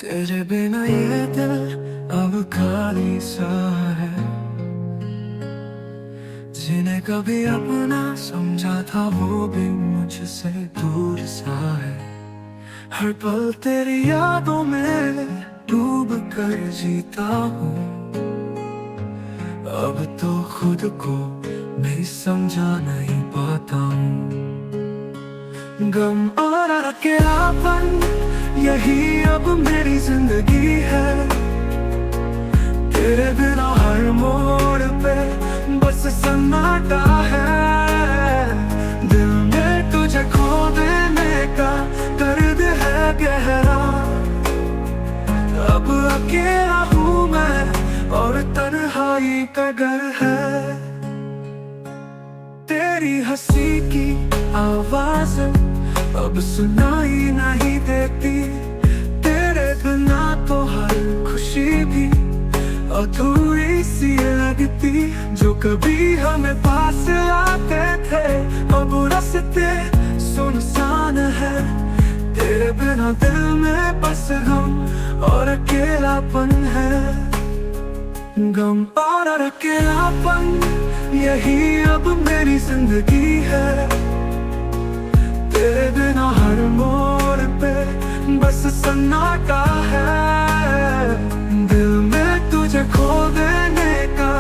तेरे बिना ये दिल अब खाली सा है। जिन्हें कभी अपना समझा था वो भी मुझसे दूर सा है। हर पल तेरी यादों में डूब कर जीता हूँ। अब तो खुद को मैं समझा नहीं पाता हूँ। गम और अकेलापन यही अब मेरी जिंदगी है। तेरे बिना हर मोड़ पे बस सन्नाटा है। दिल में तुझे खो देने का दर्द है गहरा। अब अकेला हूँ मैं और तन्हाई का डर है। तेरी हंसी की आवाज़ अब सुनाई नहीं देती। तेरे बिना तो हर खुशी भी अधूरी सी लगती। जो कभी हमें पास आते थे अब रास्ते सुनसान है। तेरे बिना दिल में बस गम और अकेलापन है। गम और अकेलापन यही अब मेरी जिंदगी है। तेरे बिना हर मोड़ पे बस सन्नाटा है। दिल में तुझे खो देने का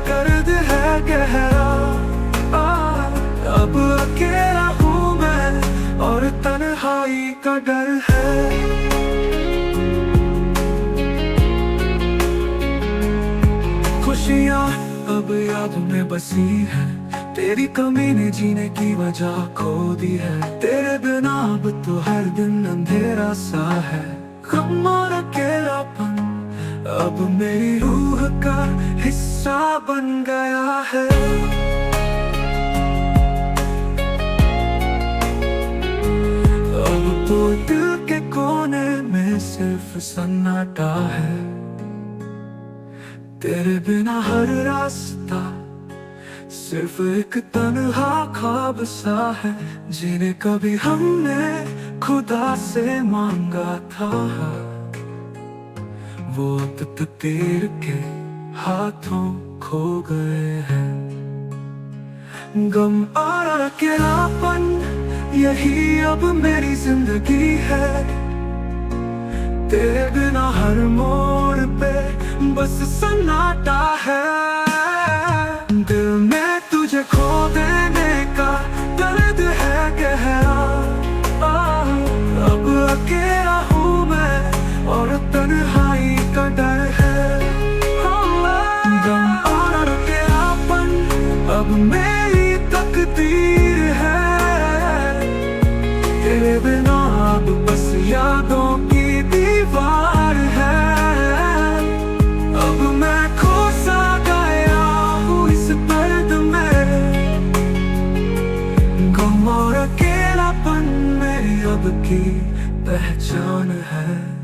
दर्द है गहरा। अब अकेला हूँ मैं और तन्हाई का डर है। खुशियाँ अब याद में बसी है। तेरी कमी ने जीने की वजह खो दी है। तेरे बिना अब तो हर दिन अंधेरा सा है। गम और अकेलापन अब मेरी रूह का हिस्सा बन गया है। अब तो दिल के कोने में सिर्फ सन्नाटा है। तेरे बिना हर रास्ता सिर्फ एक तन्हा ख्वाब सा है। जिन्हें कभी हमने खुदा से मांगा था वो अब तकदीर के हाथों खो गए हैं। गम और अकेलापन यही अब मेरी जिंदगी है। तेरे बिना हर मोड़ पे बस सन्नाटा है। दिल में तुझे खो देने का दर्द है गहरा। अब अकेला हूँ मैं और तन्हाई का डर है। गम और अकेलापन अब मेरी तकदीर है। तेरे बिना अब बस यादों की दीवार है। अब मैं खो सा गया हूँ इस दर्द में। गम और अकेलापन मेरी अब की पहचान है।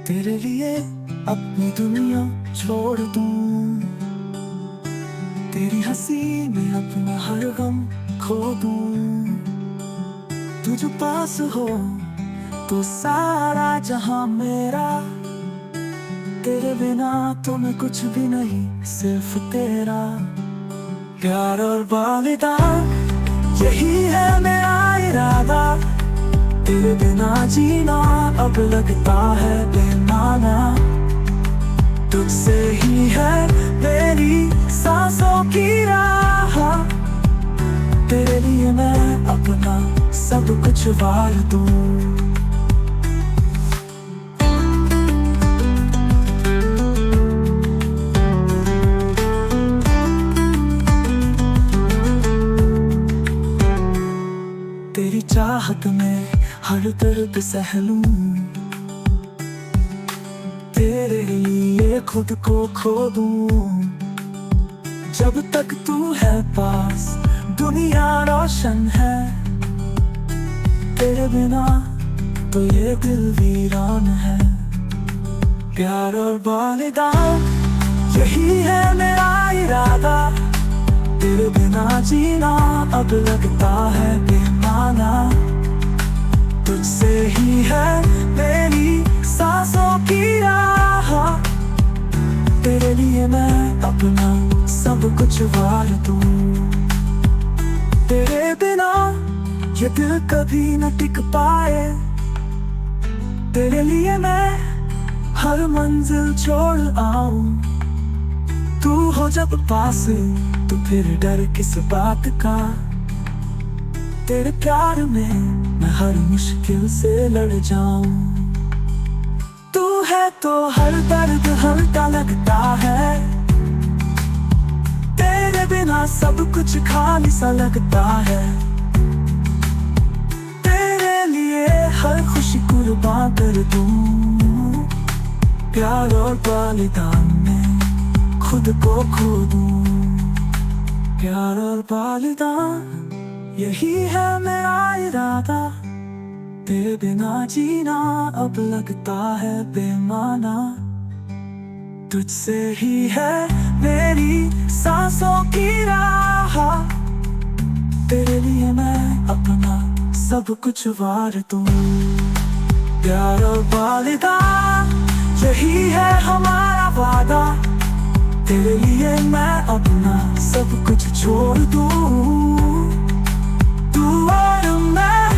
तेरे लिए अपनी दुनिया छोड़ दूं। तेरी हंसी में अपना हर गम खो दूं। तू जो पास हो तो सारा जहां मेरा। तेरे बिना तो मैं कुछ भी नहीं सिर्फ तेरा। प्यार और वालिदा यही है मेरा इरादा। तेरे बिना जीना अब लगता है बेमाना। तुझसे ही है मेरी सांसों की राह। तेरे लिए मैं अपना सब कुछ वार दूं। तेरी चाहत में हर दर्द सह लूं, तेरे लिए खुद को खो दूं। जब तक तू है पास दुनिया रोशन है, तेरे बिना तो ये दिल वीरान है। प्यार और बलिदान यही है मेरा इरादा, तेरे बिना जीना अब लगता है बेमाना। तुझसे ही है मेरी सांसों की राह, तेरे लिए मैं अपना सब कुछ वार दूं। तेरे बिना ये दिल कभी न टिक पाए, तेरे लिए मैं हर मंजिल छोड़ आऊं। तू हो जब पास तो फिर डर किस बात का, तेरे प्यार में मैं हर मुश्किल से लड़ जाऊं। तू है तो हर दर्द हल्का लगता है, तेरे बिना सब कुछ खाली सा लगता है। तेरे लिए हर खुशी कुर्बान कर दूं, प्यार और बलिदान में खुद को खो दूं। प्यार और बलिदान यही है मेरा इरादा, तेरे बिना जीना अब लगता है बेमाना। तुझसे ही है मेरी सांसों की राह, तेरे लिए मैं अपना सब कुछ वार दूं। प्यार और बलिदान यही है हमारा वादा, तेरे लिए मैं अपना सब कुछ छोड़ दूं। तू और मैं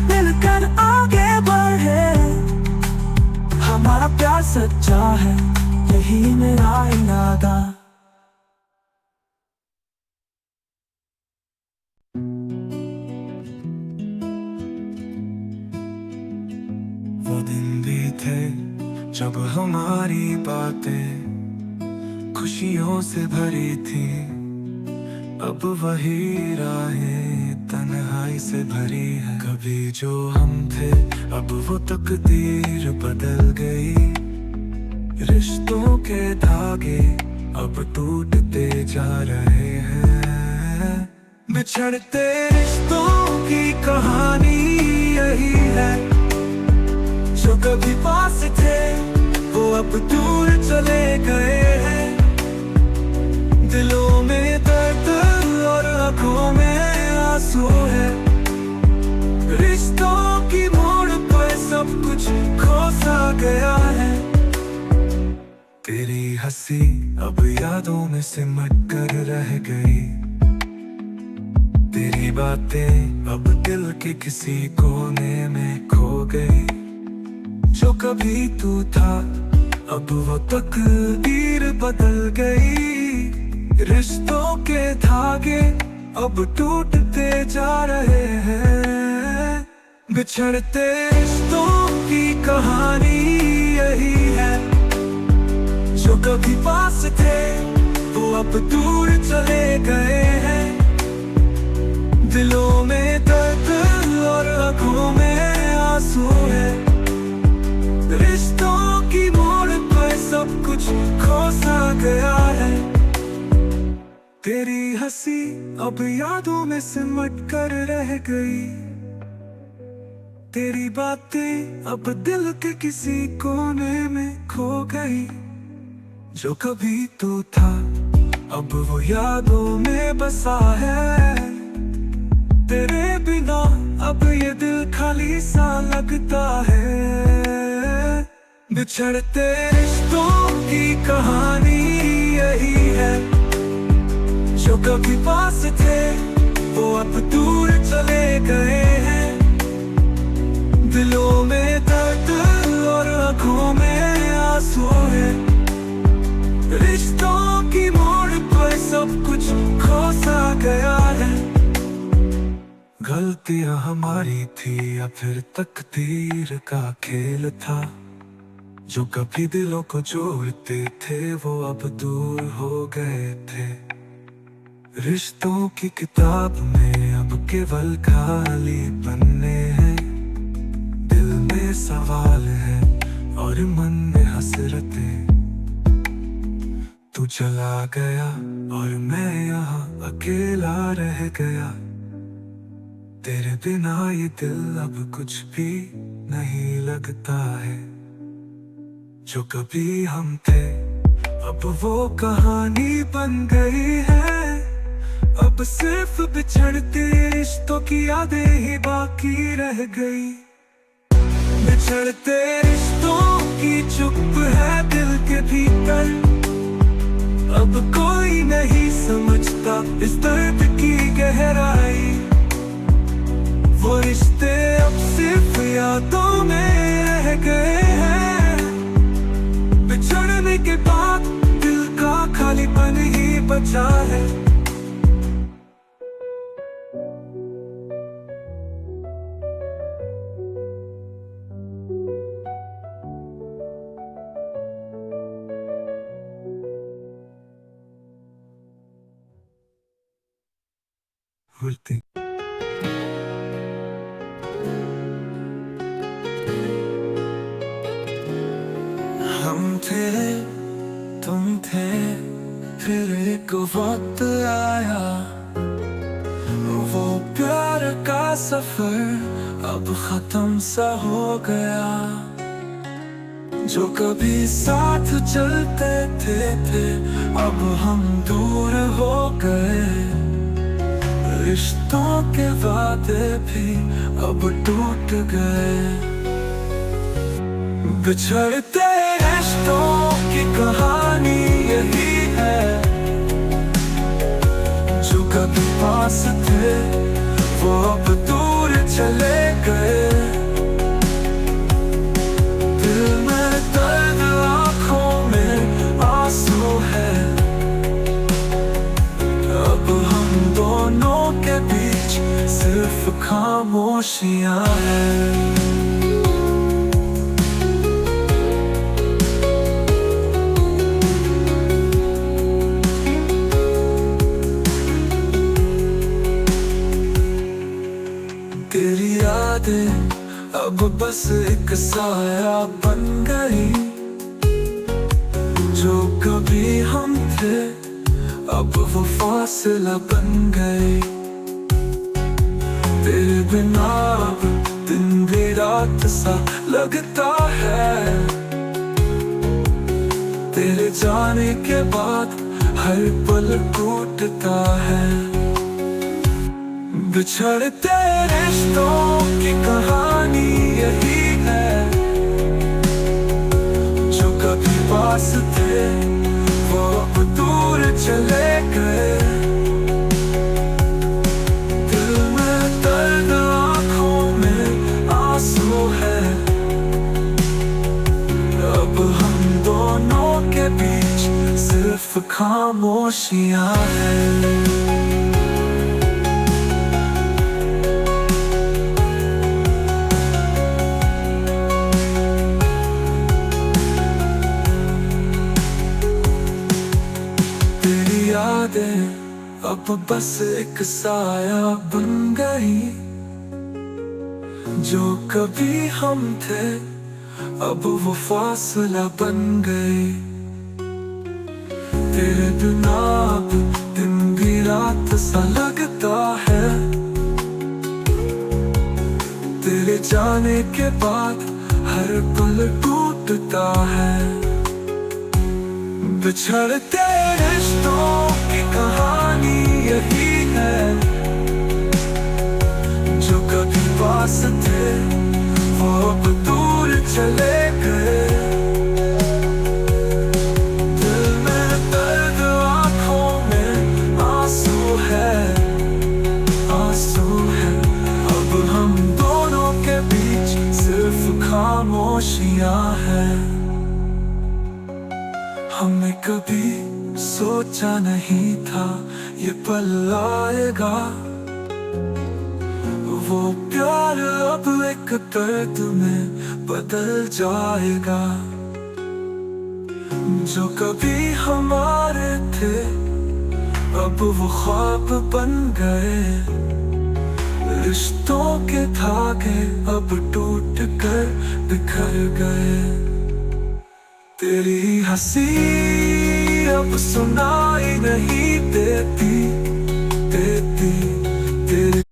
मिलकर आगे बढ़े, हमारा प्यार सच्चा है यही मेरा इरादा। वो दिन भी थे जब हमारी बातें खुशियों से भरी थी, अब वही राहें तन्हाई से भरी है। कभी जो हम थे अब वो तकदीर बदल गई, रिश्तों के धागे अब टूटते जा रहे हैं। बिछड़ते रिश्तों की कहानी यही है, जो कभी पास थे वो अब दूर चले गए हैं। दिलों में दर्द और आंखों में आंसू है, रिश्तों की मोड़ पर सब कुछ खो सा गया है। तेरी हंसी अब यादों में सिमट कर रह गई, तेरी बातें अब दिल के किसी कोने में खो गई। जो कभी तू था अब वो तकदीर बदल गई, रिश्तों के धागे अब टूटते जा रहे हैं। बिछड़ते रिश्तों की कहानी यही है, जो कभी पास थे वो अब दूर चले गए हैं। दिलों में दर्द और आंखों में आंसू है, रिश्तों की मोड़ पर सब कुछ खो सा गया है। तेरी हंसी अब यादों में सिमट कर रह गई, तेरी बातें अब दिल के किसी कोने में खो गई। जो कभी तू था अब वो यादों में बसा है, तेरे बिना अब ये दिल खाली सा लगता है। बिछड़ते रिश्तों की कहानी यही है, जो कभी पास थे वो अब दूर चले गए हैं। दिलों में दर्द और आंखों में आंसू है, रिश्तों की मोड़ पर सब कुछ खो सा गया है। गलतियां हमारी थी या फिर तकदीर का खेल था, जो कभी दिलों को जोड़ते थे वो अब दूर हो गए थे। रिश्तों की किताब में अब केवल खाली पन्ने हैं, दिल सवाल है और मन में हसरतें। तू चला गया और मैं यहाँ अकेला रह गया। तेरे बिना ये दिल अब कुछ भी नहीं लगता है। जो कभी हम थे अब वो कहानी बन गई है। अब सिर्फ बिछड़ते रिश्तों की यादें ही बाकी रह गई। बिछड़ते रिश्तों की चुप है दिल के भीतर। अब कोई नहीं समझता इस दर्द की गहराई। वो रिश्ते अब सिर्फ यादों में रह गए हैं। बिछड़ने के बाद दिल का खालीपन ही बचा है। हम थे, तुम थे, फिर एक वक्त आया। वो प्यार का सफर अब खत्म सा हो गया। जो कभी साथ चलते थे अब हम दूर हो गए। रिश्तों के वादे भी अब टूट गए। बिछड़ते रिश्तों की कहानी यही है। जो कभी पास थे वो अब दूर चले गए। दिल में दर्द, आँखों में आंसू है। अब हम दोनों के बीच सिर्फ खामोशियां हैं। तेरी यादें अब बस एक साया बन गई। जो कभी हम थे अब वो फासला बन गए। तेरे बिना अब दिन भी रात सा लगता है। तेरे जाने के बाद हर पल टूटता है। बिछड़ते रिश्तों की कहानी यही है। जो कभी पास थे वो अब दूर चले गए। दिल में दर्द, आँखों में आंसू है। अब हम दोनों के बीच सिर्फ खामोशियां हैं। अब बस एक साया बन गई। जो कभी हम थे अब वो फासला बन गए। तेरे बिना अब दिन भी रात सा लगता है। तेरे जाने के बाद हर पल टूटता है। बिछड़ते रिश्तों की कहानी यही है। जो कभी पास थे वो अब दूर चले गए। दिल में दर्द, आँखों में आंसू है, आंसू है। अब हम दोनों के बीच सिर्फ खामोशियां हैं। हमने कभी सोचा नहीं था ये पल आएगा। वो प्यार अब एक दर्द में बदल जाएगा। जो कभी हमारे थे अब वो ख्वाब बन गए। रिश्तों के धागे अब टूट कर बिखर गए। तेरी हंसी अब सुनाई नहीं देती,